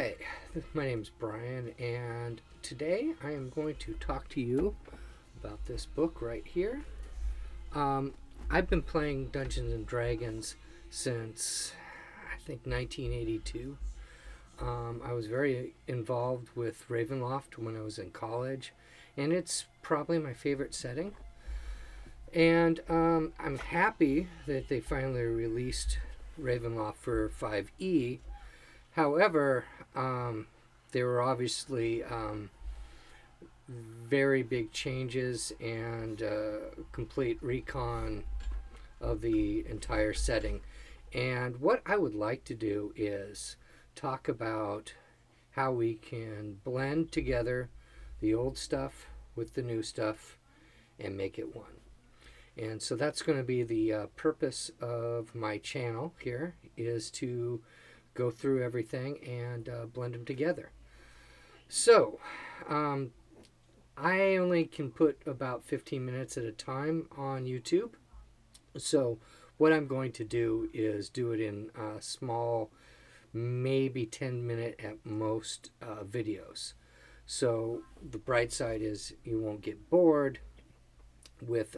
Hi, my name's Brian, and today I am going to talk to you about this book right here. Um, I've been playing Dungeons and Dragons since I think 1982. I was very involved with Ravenloft when I was in college, and it's probably my favorite setting. And I'm happy that they finally released Ravenloft for 5e. However, there were obviously very big changes and complete recon of the entire setting. And what I would like to do is talk about how we can blend together the old stuff with the new stuff and make it one. And so that's going to be the purpose of my channel here, is to go through everything and blend them together. So, I only can put about 15 minutes at a time on YouTube. So, what I'm going to do is do it in small, maybe 10-minute at most videos. So, the bright side is you won't get bored with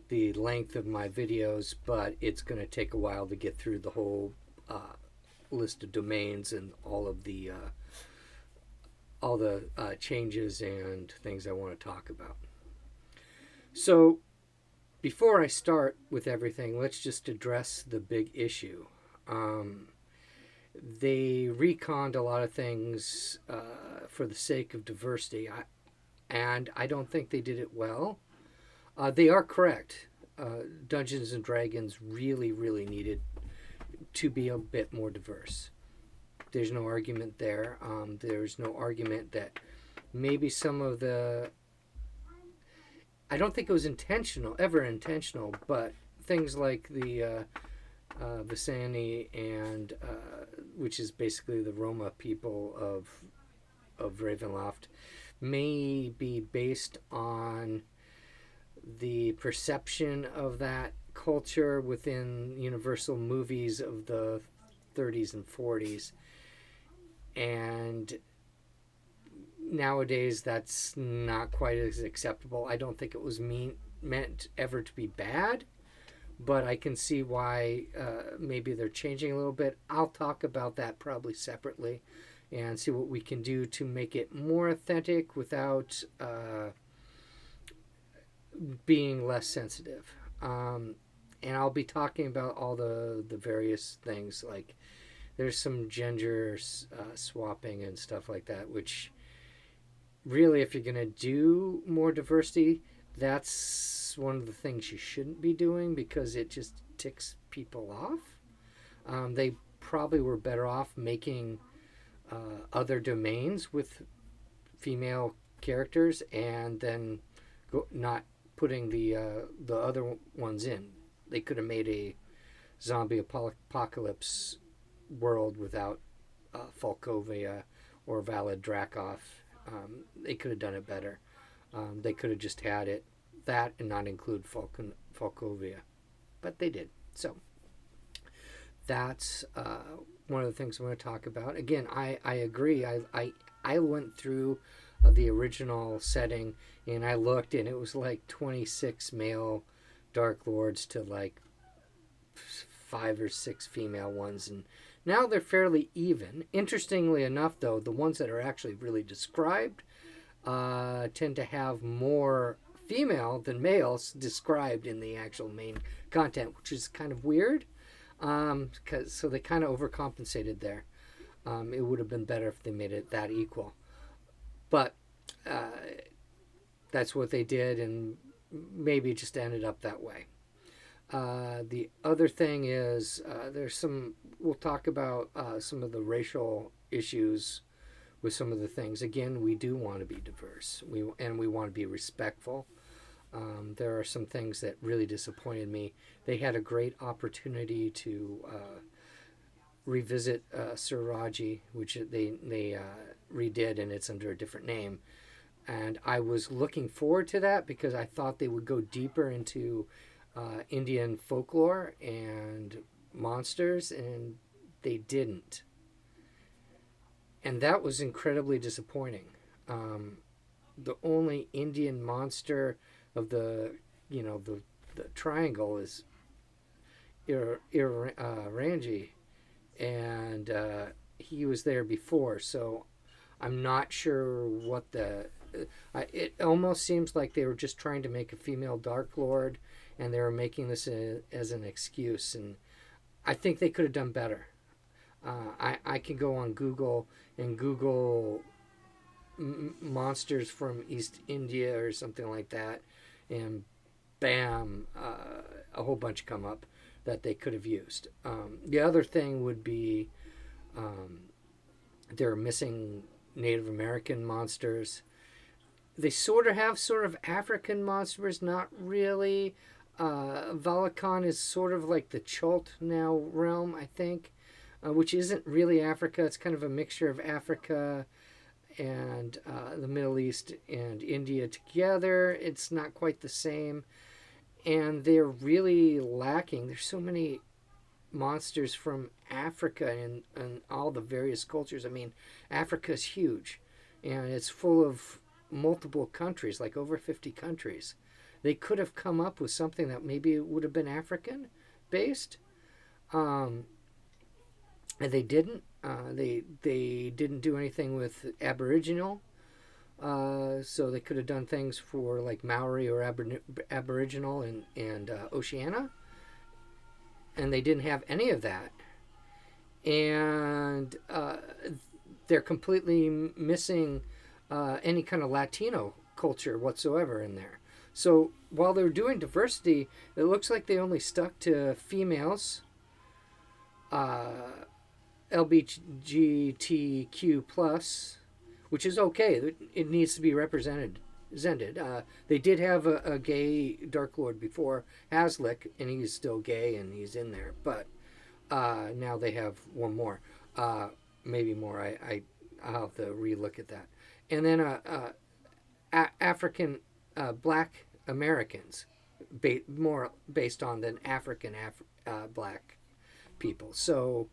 the length of my videos, but it's going to take a while to get through the whole list of domains and all the changes and things I want to talk about. So before I start with everything, let's just address the big issue. They reconned a lot of things for the sake of diversity, and I don't think they did it well. They are correct. Dungeons and Dragons really, really needed to be a bit more diverse. There's no argument there. There's no argument that maybe some of the... I don't think it was ever intentional, but things like the Visani and which is basically the Roma people of Ravenloft, may be based on the perception of that culture within Universal movies of the 30s and 40s. And nowadays, that's not quite as acceptable. I don't think it was meant ever to be bad, but I can see why maybe they're changing a little bit. I'll talk about that probably separately and see what we can do to make it more authentic without being less sensitive. And I'll be talking about all the various things, like there's some gender swapping and stuff like that, which really, if you're going to do more diversity, that's one of the things you shouldn't be doing because it just ticks people off. They probably were better off making other domains with female characters and then not putting the other ones in. They could have made a zombie apocalypse world without Falkovia or Valid Dracoff. They could have done it better. They could have just had that and not include Falkovia, but they did. So that's one of the things I'm going to talk about. Again, I agree. I went through the original setting and I looked, and it was like 26 male Dark Lords to like 5 or 6 female ones, and now they're fairly even. Interestingly enough, though, the ones that are actually really described tend to have more female than males described in the actual main content, which is kind of weird. So they kind of overcompensated there. It would have been better if they made it that equal. But that's what they did, and maybe just ended up that way. The other thing is we'll talk about some of the racial issues with some of the things. Again, we do want to be diverse, and we want to be respectful. There are some things that really disappointed me. They had a great opportunity to revisit Sir Raji, which they redid, and it's under a different name. And I was looking forward to that because I thought they would go deeper into Indian folklore and monsters, and they didn't. and that was incredibly disappointing. Um, the only Indian monster of the the triangle is Ranji, and he was there before, so I'm not sure what the. It almost seems like they were just trying to make a female Dark Lord, and they were making this as an excuse. And I think they could have done better. I can go on Google and Google monsters from East India or something like that, and bam, a whole bunch come up that they could have used. The other thing would be um, they're missing Native American monsters. They sort of African monsters, not really. Valakan is sort of like the Chult now realm, I think, which isn't really Africa. It's kind of a mixture of Africa and the Middle East and India together. It's not quite the same. And they're really lacking. There's so many monsters from Africa and all the various cultures. I mean, Africa is huge, and it's full of multiple countries, like over 50 countries. They could have come up with something that maybe would have been African based, and they didn't. They didn't do anything with Aboriginal. So they could have done things for like Maori or Aboriginal and Oceania, and they didn't have any of that. And they're completely missing any kind of Latino culture whatsoever in there. So while they're doing diversity, it looks like they only stuck to females, LGBTQ plus, which is okay. It needs to be represented. They did have a gay Dark Lord before, Haslick, and he's still gay and he's in there. But now they have one more, maybe more. I'll have to relook at that. And then African Black Americans, more based on than African Black people. So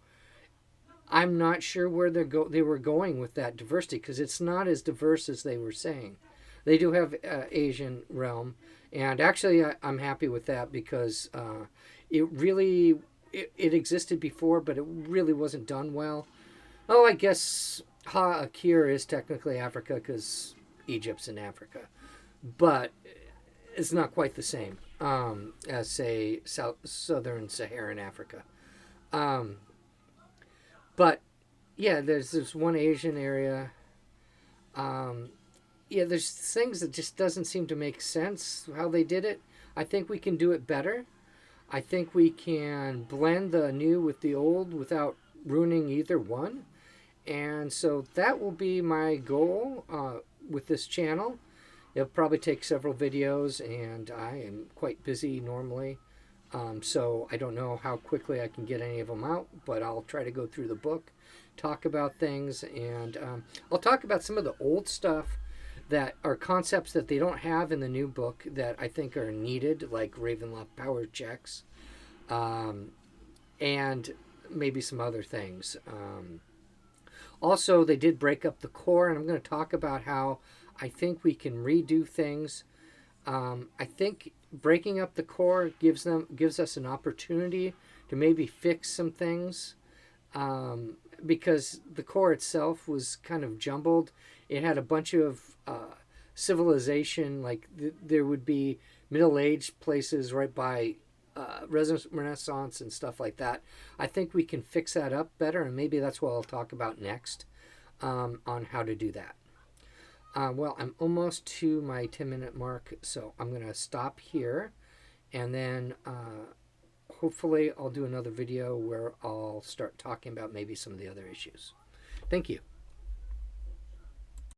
I'm not sure where they were going with that diversity, because it's not as diverse as they were saying. They do have Asian realm, and actually I'm happy with that, because it existed before, but it really wasn't done well. Oh, I guess Ha-Akir is technically Africa because Egypt's in Africa, but it's not quite the same as, say, southern Saharan Africa. But yeah, there's this one Asian area. Yeah, there's things that just doesn't seem to make sense how they did it. I think we can do it better. I think we can blend the new with the old without ruining either one. And so that will be my goal with this channel. It'll probably take several videos, and I am quite busy normally. So I don't know how quickly I can get any of them out, but I'll try to go through the book, talk about things, and I'll talk about some of the old stuff that are concepts that they don't have in the new book that I think are needed, like Ravenloft power checks, and maybe some other things. Also, they did break up the core, and I'm going to talk about how I think we can redo things. I think breaking up the core gives us an opportunity to maybe fix some things, because the core itself was kind of jumbled. It had a bunch of civilization, like there would be middle-aged places right by Renaissance and stuff like that. I think we can fix that up better, and maybe that's what I'll talk about next, on how to do that. Well, I'm almost to my 10-minute mark, so I'm going to stop here, and then hopefully I'll do another video where I'll start talking about maybe some of the other issues. Thank you.